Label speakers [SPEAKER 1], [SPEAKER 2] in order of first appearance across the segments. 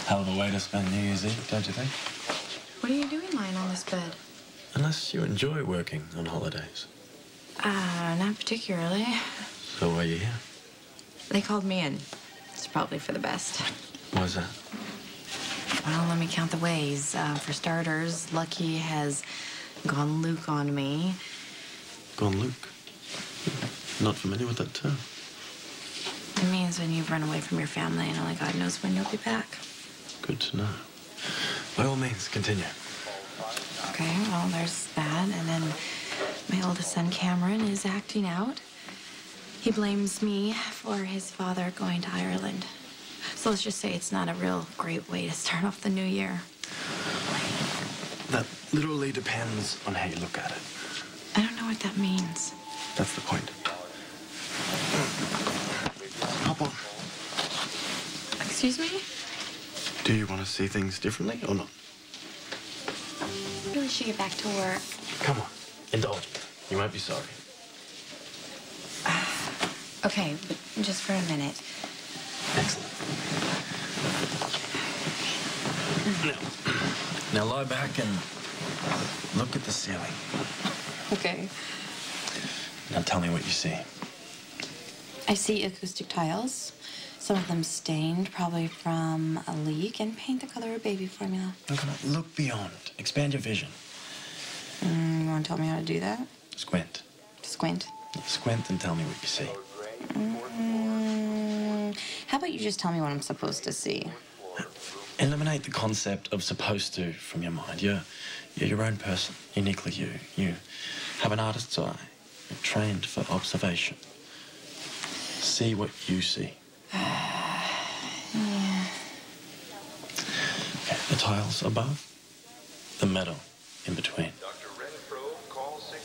[SPEAKER 1] Hell of a way to spend New Year's Eve, don't you think?
[SPEAKER 2] What are you doing lying on this bed?
[SPEAKER 1] Unless you enjoy working on holidays.
[SPEAKER 2] Not particularly.
[SPEAKER 1] So why are you here?
[SPEAKER 2] They called me in. It's probably for the best.
[SPEAKER 1] Why's that?
[SPEAKER 2] Well, let me count the ways. For starters, Lucky has gone Luke on me.
[SPEAKER 1] Gone Luke? Not familiar with that term.
[SPEAKER 2] It means when you've run away from your family and only God knows when you'll be back.
[SPEAKER 1] Good to know. By all means, continue.
[SPEAKER 2] Okay, well, there's that. And then my oldest son, Cameron, is acting out. He blames me for his father going to Ireland. So let's just say it's not a real great way to start off the new year.
[SPEAKER 1] That literally depends on how you look at it.
[SPEAKER 2] I don't know what that means.
[SPEAKER 1] That's the point. Hop on.
[SPEAKER 2] Excuse me?
[SPEAKER 1] Do you want to see things differently or not?
[SPEAKER 2] Really should get back to work.
[SPEAKER 1] Come on, indulge me. You won't be sorry.
[SPEAKER 2] Okay, but just for a minute.
[SPEAKER 1] Excellent. Now lie back and look at the ceiling.
[SPEAKER 2] Okay.
[SPEAKER 1] Now tell me what you see.
[SPEAKER 2] I see acoustic tiles. Some of them stained, probably from a leak, and paint the color of baby formula.
[SPEAKER 1] Look beyond. Expand your vision.
[SPEAKER 2] You want to tell me how to do that?
[SPEAKER 1] Squint.
[SPEAKER 2] Squint?
[SPEAKER 1] Squint and tell me what you see.
[SPEAKER 2] How about you just tell me what I'm supposed to see?
[SPEAKER 1] Eliminate the concept of supposed to from your mind. You're your own person, uniquely you. You have an artist's eye. You're trained for observation. See what you see.
[SPEAKER 2] Yeah.
[SPEAKER 1] Okay, the tiles above, the metal in between.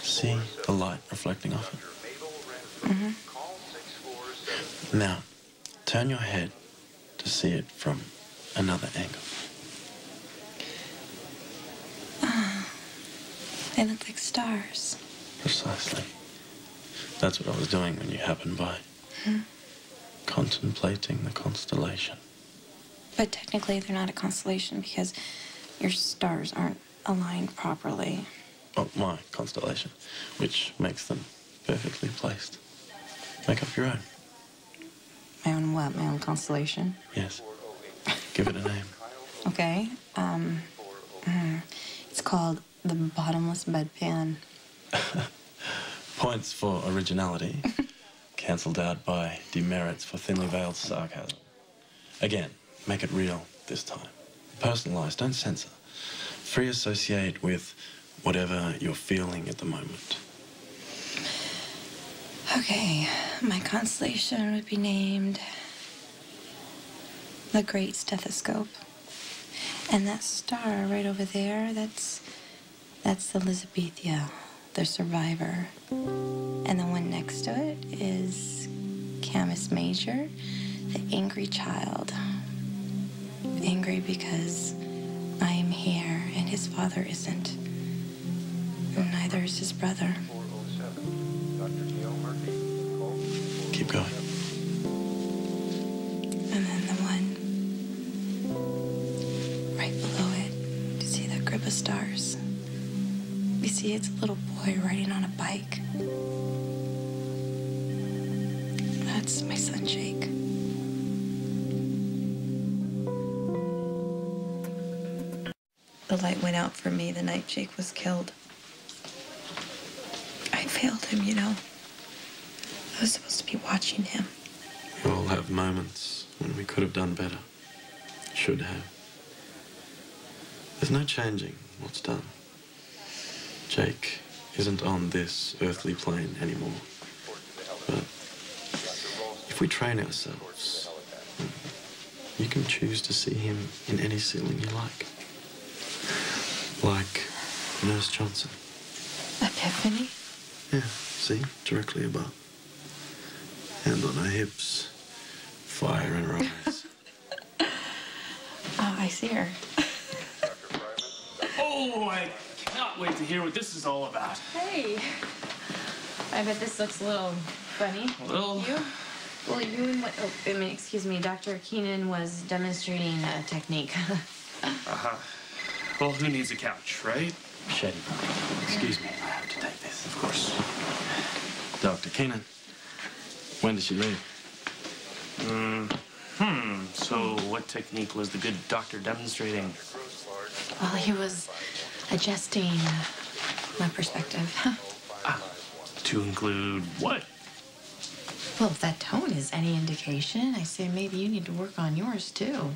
[SPEAKER 1] See the light reflecting off it.
[SPEAKER 2] Mm-hmm.
[SPEAKER 1] Now, turn your head to see it from another angle.
[SPEAKER 2] They look like stars.
[SPEAKER 1] Precisely. That's what I was doing when you happened by.
[SPEAKER 2] Hmm.
[SPEAKER 1] Contemplating the constellation.
[SPEAKER 2] But technically, they're not a constellation because your stars aren't aligned properly.
[SPEAKER 1] Oh, my constellation, which makes them perfectly placed. Make up your own.
[SPEAKER 2] My own what? My own constellation?
[SPEAKER 1] Yes. Give it a name.
[SPEAKER 2] Okay. It's called the bottomless bedpan.
[SPEAKER 1] Points for originality, cancelled out by demerits for thinly veiled sarcasm. Again, make it real this time. Personalize, don't censor. Free associate with whatever you're feeling at the moment.
[SPEAKER 2] Okay, my constellation would be named the Great Stethoscope. And that star right over there, that's Elizabeth, the survivor. And the one next to it is Camus Major, the angry child. Angry because I am here and his father isn't. And neither is his brother.
[SPEAKER 1] Keep going.
[SPEAKER 2] And then the one right below it, you see that group of stars? You see it's a little boy riding on a bike. That's my son, Jake. The light went out for me the night Jake was killed. I failed him, you know. I was supposed to be watching him.
[SPEAKER 1] We all have moments when we could have done better. Should have. There's no changing what's done. Jake isn't on this earthly plane anymore. But if we train ourselves, you can choose to see him in any ceiling you like. Like Nurse Johnson.
[SPEAKER 2] Epiphany?
[SPEAKER 1] Yeah, see? Directly above. Hand on her hips, fire in her eyes.
[SPEAKER 2] Oh, I see her.
[SPEAKER 3] Oh, I cannot wait to hear what this is all about.
[SPEAKER 2] Hey. I bet this looks a little funny.
[SPEAKER 3] A little?
[SPEAKER 2] You? Well, excuse me, Dr. Keenan was demonstrating a technique.
[SPEAKER 3] Uh-huh. Well, who needs a couch, right?
[SPEAKER 1] Shetty, excuse me, I have to take this.
[SPEAKER 3] Of course.
[SPEAKER 1] Dr. Keenan, when did she leave?
[SPEAKER 3] So what technique was the good doctor demonstrating?
[SPEAKER 2] Well, he was adjusting my perspective.
[SPEAKER 3] To include what?
[SPEAKER 2] Well, if that tone is any indication, I say maybe you need to work on yours, too.